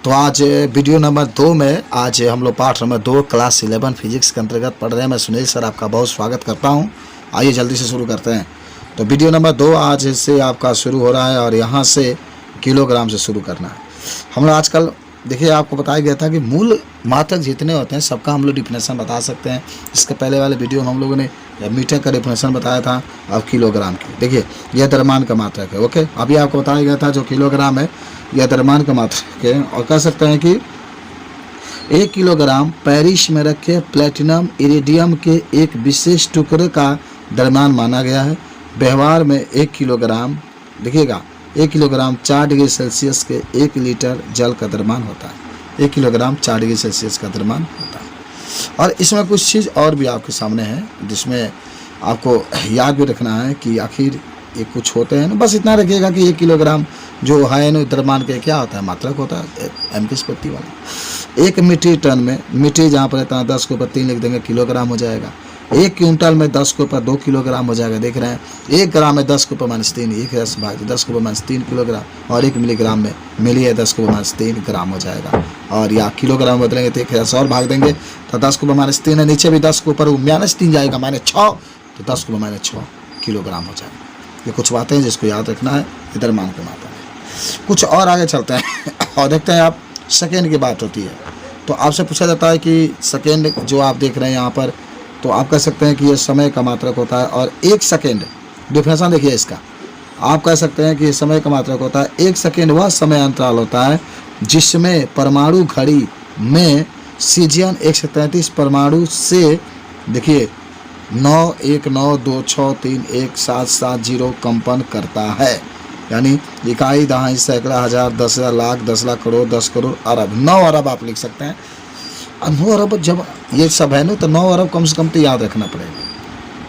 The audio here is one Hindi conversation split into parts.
तो आज वीडियो नंबर 2 में आज हम लोग पाठ नंबर 2 क्लास 11 फिजिक्स के अंतर्गत पढ़ रहे हैं। मैं सुनील सर आपका बहुत स्वागत करता हूं। आइए जल्दी से शुरू करते हैं। तो वीडियो नंबर 2 आज से आपका शुरू हो रहा है और यहां से किलोग्राम से शुरू करना है। हम लोग आजकल देखिए आपको बताया गया था कि मूल मात्रक जितने होते हैं सबका हम लोग डिफिनेशन बता सकते हैं। इसके पहले वाले वीडियो में हम लोगों ने मीटर का डिफिनेशन बताया था, अब किलोग्राम की। देखिए यह द्रव्यमान का मात्रक है। ओके, अभी आपको बताया गया था जो किलोग्राम है यह द्रव्यमान का मात्रक है। और कह सकते हैं कि 1 किलोग्राम पेरिस में रखे प्लेटिनम इरिडियम के एक विशेष टुकड़े का द्रव्यमान माना गया है। व्यवहार में 1 किलोग्राम देखिएगा 1 किलोग्राम 4 डिग्री सेल्सियस के 1 लीटर जल का द्रव्यमान होता है। 1 किलोग्राम 4 डिग्री सेल्सियस का द्रव्यमान होता है। और इसमें कुछ चीज़ और भी आपके सामने है जिसमें आपको याद भी रखना है कि आखिर ये कुछ होते हैं ना। बस इतना रखिएगा कि 1 किलोग्राम जो है ना द्रव्यमान के क्या होता है, मात्रक होता है एम की स्फूर्ति वाला। 1 मीट्रिक टन में मिट्टी जहाँ पर रहता है 10 के ऊपर 3 लिख देंगे किलोग्राम हो जाएगा। 1 क्विंटल में 10 के ऊपर 2 किलोग्राम हो जाएगा। देख रहे हैं 1 ग्राम में 10 के ऊपर -3 1 भाग 10 के ऊपर -3 किलोग्राम और 1 मिलीग्राम में मिली है 10 के ऊपर -3 ग्राम हो जाएगा। और या किलोग्राम बदलेंगे तो 1 और भाग देंगे तो 10 के ऊपर -3 है, नीचे भी 10 के ऊपर -3 जाएगा -6 तो 10 के ऊपर -6 किलोग्राम हो जाएगा। ये कुछ बातें हैं जिसको याद रखना है। इधर मान के मात्रा है। कुछ और आगे चलते हैं और देखते हैं। आप सेकेंड की बात होती है तो आपसे पूछा जाता है कि सेकेंड जो आप देख रहे हैं यहाँ पर, तो आप कह सकते हैं कि ये समय का मात्रक होता है। और 1 सेकेंड डिफिनेशन देखिए इसका, आप कह सकते हैं कि ये समय का मात्रक होता है। 1 सेकेंड वह समय अंतराल होता है जिसमें परमाणु घड़ी में सीजियन 133 परमाणु से देखिए 91926317770 कंपन करता है। यानी इकाई, दहाई, सैकड़ा, हजार, 10,000, लाख, 10 लाख, करोड़, 10 करोड़, अरब, 9 अरब आप लिख सकते हैं। 9 अरब जब ये सब है ना तो 9 अरब कम से कम तो याद रखना पड़ेगा।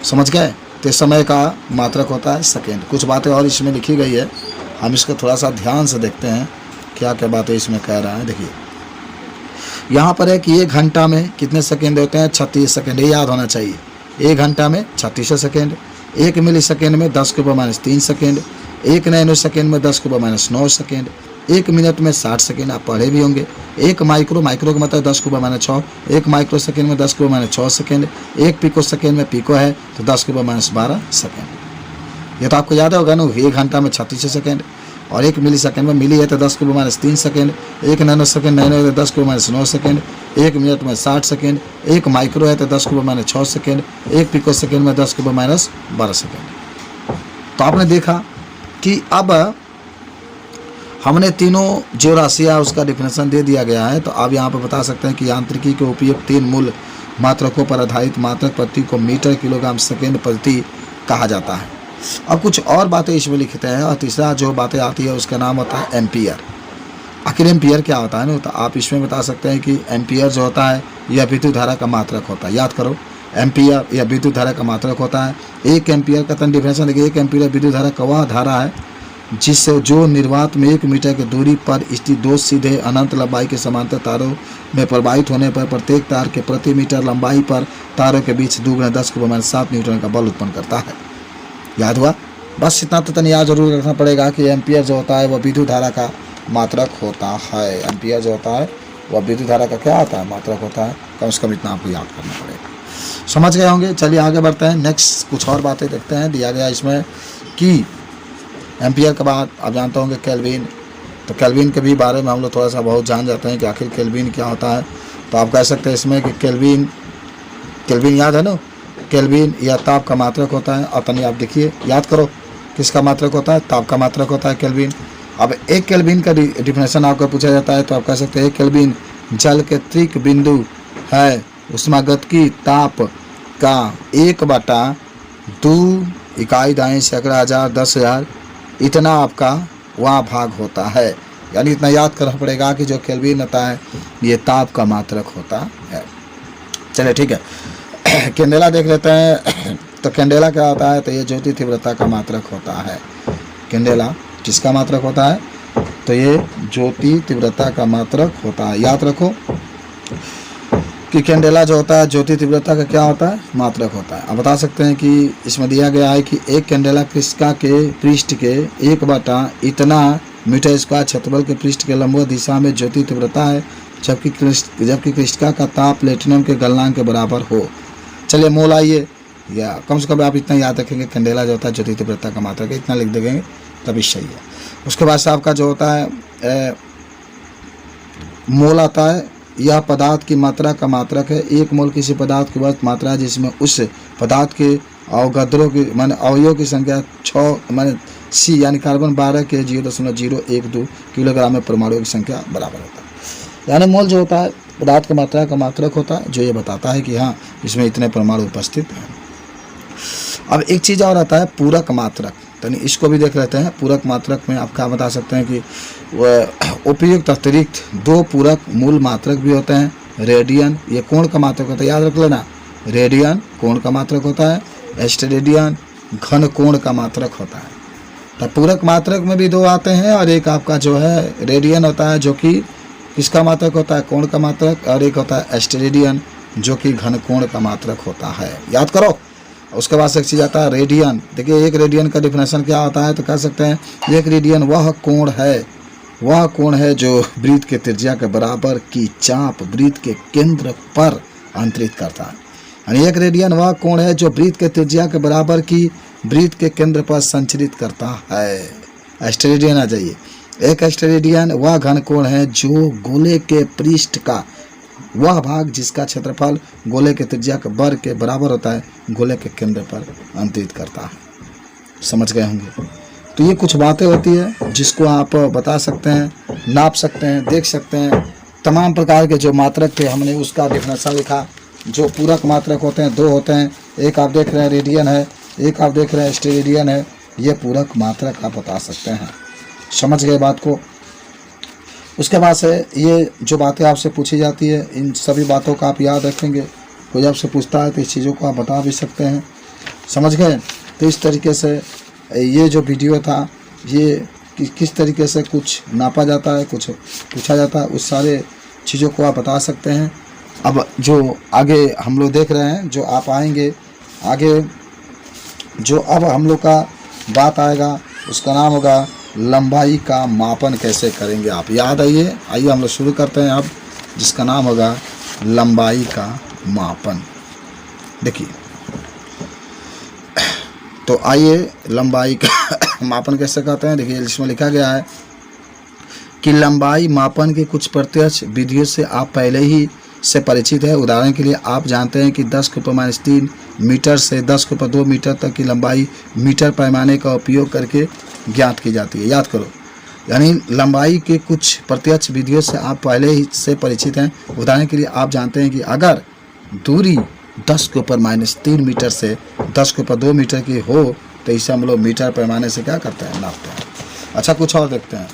समझ गए? तो समय का मात्रक होता है सेकेंड। कुछ बातें और इसमें लिखी गई है, हम इसको थोड़ा सा ध्यान से देखते हैं क्या क्या बातें इसमें कह रहा है। देखिए यहाँ पर है कि 1 घंटा में कितने सेकेंड होते हैं, 36 सेकेंड। ये याद होना चाहिए। 1 घंटा में 36 सेकेंड। 1 मिली सेकेंड में 10 के ऊपर -3 सेकेंड। 1 नैनो सेकेंड में 10 के ऊपर -9 सेकेंड। 1 मिनट में 60 सेकेंड, आप पढ़े भी होंगे। 1 माइक्रो का मतलब 10 के ऊपर -6। 1 माइक्रो सेकेंड में 10 के ऊपर -6 सेकेंड। 1 पिको सेकेंड में पिको है तो 10 के ऊपर -12 सेकेंड। ये तो आपको याद होगा ना। 1 घंटा में 36 सेकेंड और 1 मिली सेकेंड में मिली है तो 10 के ऊपर -3 सेकेंड। 1 नैनो सेकेंड है तो 10 के ऊपर -9 सेकेंड। 1 मिनट में 60 सेकेंड। 1 माइक्रो है तो 10 के ऊपर -6 सेकेंड। 1 पिको सेकेंड में 10 के ऊपर -12 सेकेंड। तो आपने देखा कि अब हमने तीनों जो राशियाँ उसका डिफिनेशन दे दिया गया है। तो आप यहाँ पर बता सकते हैं कि यांत्रिकी के उपयोग 3 मूल मात्रकों पर आधारित मात्रक प्रति को मीटर, किलोग्राम, सेकेंड प्रति कहा जाता है। अब कुछ और बातें इसमें लिखते हैं और तीसरा जो बातें आती है उसका नाम होता है एम्पियर। आखिर एम्पियर क्या होता है ना, तो आप इसमें बता सकते हैं कि एम्पियर जो होता है यह विद्युत धारा का मात्रक होता है। याद करो, एम्पियर या विद्युत धारा का मात्रक होता है। 1 एम्पियर का तन डिफिनेशन देखिए। 1 एम्पियर विद्युत धारा का वह धारा है जिससे जो निर्वात में 1 मीटर की दूरी पर स्थित 2 सीधे अनंत लंबाई के समांतर तारों में प्रवाहित होने पर प्रत्येक तार के प्रति मीटर लंबाई पर तारों के बीच 2 × 10 के ऊपर -7 न्यूटन का बल उत्पन्न करता है। याद हुआ? बस इतना तो याद जरूर रखना पड़ेगा कि एम्पियर जो होता है वह विद्युत धारा का मात्रक होता है। एम्पियर जो होता है वह विद्युत धारा का क्या होता है, मात्रक होता है। कम से कम इतना आपको याद करना पड़ेगा। समझ गए होंगे। चलिए आगे बढ़ते हैं। नेक्स्ट कुछ और बातें देखते हैं। दिया गया इसमें कि एम्पियर के बाद आप जानते होंगे केल्विन। तो केल्विन के भी बारे में हम लोग थोड़ा सा बहुत जान जाते हैं कि आखिर केल्विन क्या होता है। तो आप कह सकते हैं इसमें कि केल्विन याद है ना, केल्विन या ताप का मात्रक होता है। और तनी आप देखिए, याद करो किसका मात्रक होता है, ताप का मात्रक होता है केल्विन। अब 1 केल्विन का डिफिनेशन आपको पूछा जाता है तो आप कह सकते हैं 1 केल्विन जल के त्रिक बिंदु है उष्मागतिकी ताप का 1/2 इकाई, दाएं, सैकड़ा, हजार, 10,000 इतना आपका वहाँ भाग होता है। यानी इतना याद करना पड़ेगा कि जो केल्विन होता है ये ताप का मात्रक होता है। चलिए ठीक है। कैंडेला देख लेते हैं। तो कैंडेला क्या होता है, तो ये ज्योति तीव्रता का मात्रक होता है। कैंडेला किसका मात्रक होता है, तो ये ज्योति तीव्रता का मात्रक होता है। याद रखो कि कैंडेला जो होता है ज्योति तीव्रता का क्या होता है, मात्रक होता है। अब बता सकते हैं कि इसमें दिया गया है कि 1 कैंडेला कृष्णिका के पृष्ठ के 1 बटा इतना मीटर स्क्वायर क्षेत्रफल के पृष्ठ के लंबवत दिशा में ज्योति तीव्रता है, जबकि कृष्णिका का ताप प्लेटिनम के गलनांक के बराबर हो। चलिए मोल आइए, या कम से कम आप इतना याद रखेंगे, कैंडेला जो होता है ज्योति तीव्रता का मात्रक है, इतना लिख देंगे तभी सही है। उसके बाद से आपका जो होता है मोल आता है, यह पदार्थ की मात्रा का मात्रक है। 1 मोल किसी पदार्थ की वर्त मात्रा है जिसमें उस पदार्थ के अवगद्रों की माने अवयवों की संख्या 6 माने सी यानी कार्बन 12 के 0.012 किलोग्राम में परमाणुओं की संख्या बराबर होता है। यानी मोल जो होता है पदार्थ की मात्रा का मात्रक होता है, जो ये बताता है कि हाँ इसमें इतने परमाणु उपस्थित हैं। अब एक चीज़ और आता है पूरक मात्रक, तो इसको भी देख लेते हैं। पूरक मात्रक में आप क्या बता सकते हैं कि उपयुक्त अतिरिक्त 2 पूरक मूल मात्रक भी होते हैं। रेडियन ये कोण का मात्रक होता है, याद रख लेना, रेडियन कोण का मात्रक होता है, एस्टेरेडियन घन कोण का मात्रक होता है। तो पूरक मात्रक में भी 2 आते हैं, और एक आपका जो है रेडियन होता है जो कि किसका मात्रक होता है, कोण का मात्रक, और एक होता है एस्टेरेडियन जो कि घन कोण का मात्रक होता है। याद करो। उसके बाद से एक चीज़ आता है रेडियन। देखिए एक रेडियन का डिफिनेशन क्या होता है, तो कह सकते हैं एक रेडियन वह कोण है जो वृत्त के त्रिज्या के बराबर की चाप वृत्त के केंद्र पर अंतरित करता है। यानी एक रेडियन वह कोण है जो वृत्त के त्रिज्या के बराबर की वृत्त के केंद्र पर संचरित करता है। एस्टेरेडियन आ जाइए। एक एस्टेरेडियन वह घन कोण है जो गोले के पृष्ठ का वह भाग जिसका क्षेत्रफल गोले के त्रिज्या के वर्ग के बराबर होता है गोले के केंद्र पर अंतरित करता है। समझ गए होंगे। तो ये कुछ बातें होती है जिसको आप बता सकते हैं, नाप सकते हैं, देख सकते हैं। तमाम प्रकार के जो मात्रक थे हमने उसका डिफिनेशन लिखा। जो पूरक मात्रक होते हैं 2 होते हैं, एक आप देख रहे हैं रेडियन है, एक आप देख रहे हैं एस्टेरेडियन है। ये पूरक मात्रक आप बता सकते हैं। समझ गए बात को। उसके बाद से ये जो बातें आपसे पूछी जाती है इन सभी बातों का आप याद रखेंगे। कोई आपसे पूछता है तो इस चीज़ों को आप बता भी सकते हैं। समझ गए। तो इस तरीके से ये जो वीडियो था ये किस तरीके से कुछ नापा जाता है, कुछ पूछा जाता है, उस सारे चीज़ों को आप बता सकते हैं। अब जो आगे हम लोग देख रहे हैं, जो आप आएंगे आगे, जो अब हम लोग का बात आएगा उसका नाम होगा लंबाई का मापन कैसे करेंगे आप। याद आइए हम लोग शुरू करते हैं अब, जिसका नाम होगा लंबाई का मापन। देखिए तो आइए लंबाई का मापन कैसे करते हैं। देखिए इसमें लिखा गया है कि लंबाई मापन की कुछ प्रत्यक्ष विधियों से आप पहले ही से परिचित है। उदाहरण के लिए आप जानते हैं कि 10⁻³ मीटर से 10⁻² मीटर तक की लंबाई मीटर पैमाने का उपयोग करके ज्ञात की जाती है। याद करो, यानी लंबाई के कुछ प्रत्यक्ष विधियों से आप पहले ही से परिचित हैं। उदाहरण के लिए आप जानते हैं कि अगर दूरी 10⁻³ मीटर से 10⁻² मीटर की हो तो इसे हम लोग मीटर पैमाने से क्या करते हैं, नापते हैं। अच्छा कुछ और देखते हैं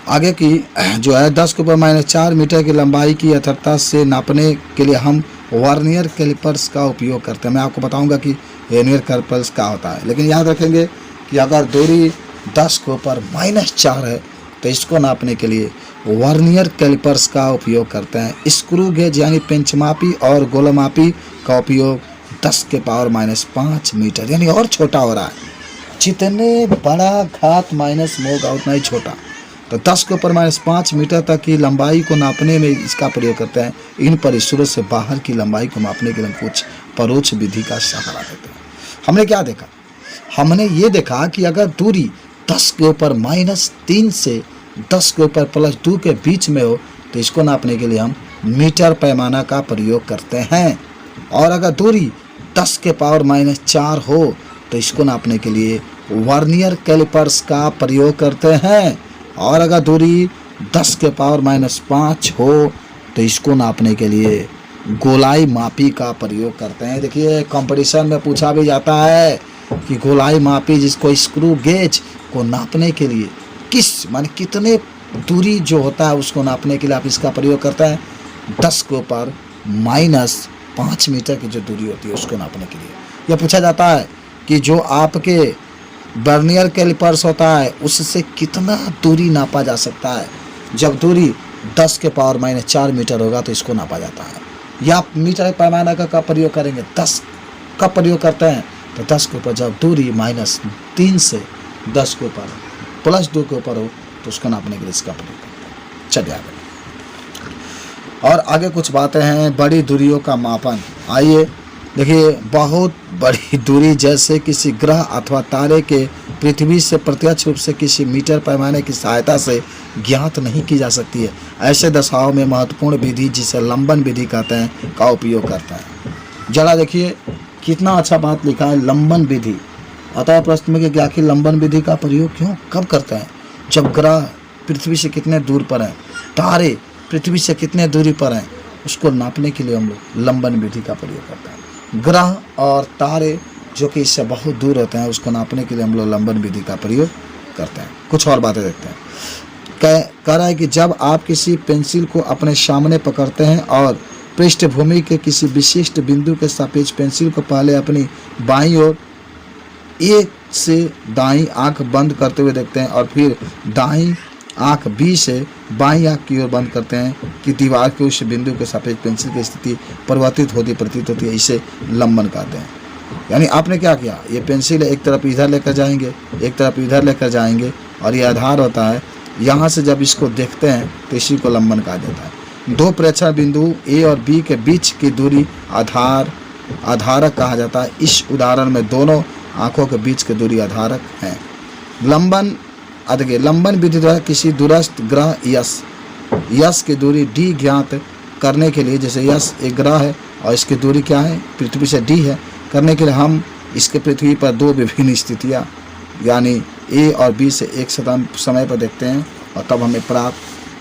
आगे की जो है 10⁻⁴ मीटर की लंबाई की यथार्थता से नापने के लिए हम वर्नियर कैलिपर्स का उपयोग करते हैं। मैं आपको बताऊंगा कि वर्नियर कैलिपर्स क्या होता है, लेकिन याद रखेंगे कि अगर दूरी 10⁻⁴ है तो इसको नापने के लिए वर्नियर कैलिपर्स का उपयोग करते हैं। स्क्रू गेज यानी पेंचमापी और गोलमापी का उपयोग 10⁻⁵ मीटर यानी और छोटा हो रहा है। जितने बड़ा घात माइनस में होगा उतना ही छोटा। तो 10⁻⁵ मीटर तक की लंबाई को नापने में इसका प्रयोग करते हैं। इन परिसरों से बाहर की लंबाई को मापने के लिए हम कुछ परोक्ष विधि का सहारा लेते हैं। हमने क्या देखा, हमने ये देखा कि अगर दूरी 10⁻³ से 10⁻+2 के बीच में हो तो इसको नापने के लिए हम मीटर पैमाना का प्रयोग करते हैं। और अगर दूरी 10⁻⁴ हो तो इसको नापने के लिए वर्नियर कैलिपर्स का प्रयोग करते हैं। और अगर दूरी 10⁻⁵ हो तो इसको नापने के लिए गोलाई मापी का प्रयोग करते हैं। देखिए कंपटीशन में पूछा भी जाता है कि गोलाई मापी जिसको स्क्रू गेज को नापने के लिए कितने दूरी जो होता है उसको नापने के लिए आप इसका प्रयोग करते हैं। 10⁻⁻5 मीटर की जो दूरी होती है उसको नापने के लिए यह पूछा जाता है कि जो आपके वर्नियर कैलिपर्स होता है उससे कितना दूरी नापा जा सकता है। जब दूरी 10⁻⁴ मीटर होगा तो इसको नापा जाता है। या मीटर पैमाना का प्रयोग करेंगे 10 का प्रयोग करते हैं तो 10 के ऊपर जब दूरी -3 से 10 के ऊपर +2 के ऊपर हो तो उसको नापने के लिए इसका प्रयोग करते हैं। चलिए आगे। और आगे कुछ बातें हैं बड़ी दूरियों का मापन। आइए देखिए, बहुत बड़ी दूरी जैसे किसी ग्रह अथवा तारे के पृथ्वी से प्रत्यक्ष रूप से किसी मीटर पैमाने की सहायता से ज्ञात नहीं की जा सकती है। ऐसे दशाओं में महत्वपूर्ण विधि जिसे लंबन विधि कहते हैं का उपयोग करता है। जरा देखिए कितना अच्छा बात लिखा है, लंबन विधि। अतः प्रश्न में कि आखिर लंबन विधि का प्रयोग क्यों कब करते हैं? जब ग्रह पृथ्वी से कितने दूर पर हैं, तारे पृथ्वी से कितने दूरी पर हैं, उसको नापने के लिए हम लोग लंबन विधि का प्रयोग करते हैं। ग्रह और तारे जो कि इससे बहुत दूर होते हैं उसको नापने के लिए हम लोग लंबन विधि का प्रयोग करते हैं। कुछ और बातें देखते हैं। कह रहा है कि जब आप किसी पेंसिल को अपने सामने पकड़ते हैं और पृष्ठभूमि के किसी विशिष्ट बिंदु के सापेक्ष पेंसिल को पहले अपनी बाईं ओर एक से दाईं आंख बंद करते हुए देखते हैं और फिर दाईं आंख बी से बाईं आंख की ओर बंद करते हैं कि दीवार के उस बिंदु के सापेक्ष पेंसिल की स्थिति परिवर्तित होती प्रतीत होती है, इसे लंबन कहते हैं। यानी आपने क्या किया, ये पेंसिल एक तरफ इधर लेकर जाएंगे, एक तरफ इधर लेकर जाएंगे और ये आधार होता है। यहाँ से जब इसको देखते हैं तो इसी को लंबन कहा जाता है। दो प्रेक्षण बिंदु ए और बी के बीच की दूरी आधारक कहा जाता है। इस उदाहरण में दोनों आंखों के बीच की दूरी आधारक है। लंबन विधि द्वारा किसी दूरस्थ ग्रह यश की दूरी डी ज्ञात करने के लिए, जैसे यश एक ग्रह है और इसकी दूरी क्या है, पृथ्वी से डी है, करने के लिए हम इसके पृथ्वी पर दो विभिन्न स्थितियाँ यानी ए और बी से एक समय पर देखते हैं और तब हमें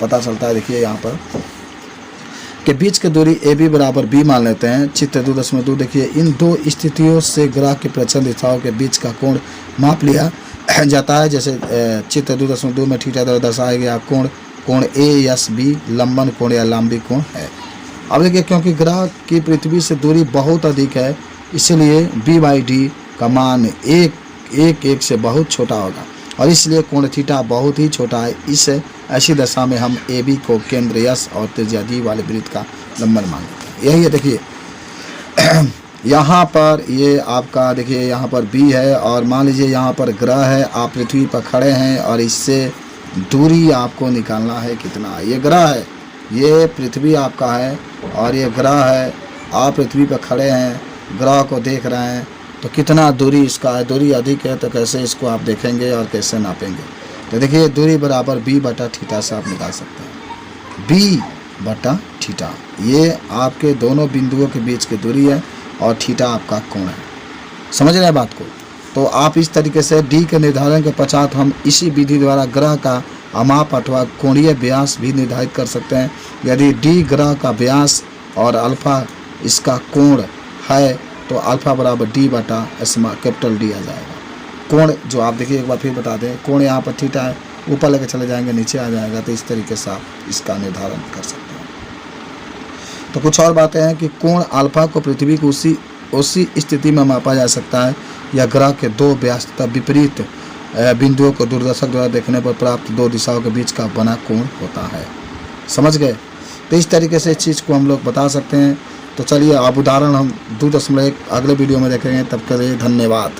पता चलता है। देखिए यहाँ पर के बीच की दूरी ए बी बराबर बी मान लेते हैं। चित्र 2.2 देखिए, इन दो स्थितियों से ग्रह के प्रचंड दिशाओं के बीच का कोण माप लिया जाता है। जैसे चित्र 2.2 में थीटा द्वारा दर्शाया गया कोण ए एस बी लंबन कोण या लंबी कोण है। अब देखिए, क्योंकि ग्रह की पृथ्वी से दूरी बहुत अधिक है इसलिए b/d का मान एक से बहुत छोटा होगा और इसलिए कोण थीटा बहुत ही छोटा है। इस ऐसी दशा में हम ए बी को केंद्र यश और त्रिज्या d वाले वृत्त का लंबन मान लेते हैं। यही है। देखिए यहाँ पर ये आपका देखिए यहाँ पर बी है और मान लीजिए यहाँ पर ग्रह है, आप पृथ्वी पर खड़े हैं और इससे दूरी आपको निकालना है कितना। ये ग्रह है, ये पृथ्वी आपका है और ये ग्रह है, आप पृथ्वी पर खड़े हैं, ग्रह को देख रहे हैं, तो कितना दूरी इसका है। दूरी अधिक है तो कैसे इसको आप देखेंगे और कैसे नापेंगे। तो देखिए दूरी बराबर b/θ से आप निकाल सकते हैं। b/θ ये आपके दोनों बिंदुओं के बीच की दूरी है और थीटा आपका कोण है। समझ रहे हैं बात को? तो आप इस तरीके से d के निर्धारण के पश्चात हम इसी विधि द्वारा ग्रह का अमाप अथवा कोणीय व्यास भी निर्धारित कर सकते हैं। यदि d ग्रह का व्यास और अल्फा इसका कोण है तो अल्फा बराबर d/कैपिटल D आ जाएगा। कोण जो आप देखिए एक बार फिर बता दें, कोण यहाँ पर थीटा है, ऊपर लेकर चले जाएंगे नीचे आ जाएगा। तो इस तरीके से आप इसका निर्धारण कर सकते हैं। तो कुछ और बातें हैं कि कोण अल्फा को पृथ्वी को उसी स्थिति में मापा जा सकता है या ग्रह के दो व्यास तथा विपरीत बिंदुओं को दूरदर्शक द्वारा देखने पर प्राप्त दो दिशाओं के बीच का बना कोण होता है। समझ गए? तो इस तरीके से इस चीज़ को हम लोग बता सकते हैं। तो चलिए अब उदाहरण हम 2.1 अगले वीडियो में देखेंगे। तब के लिए धन्यवाद।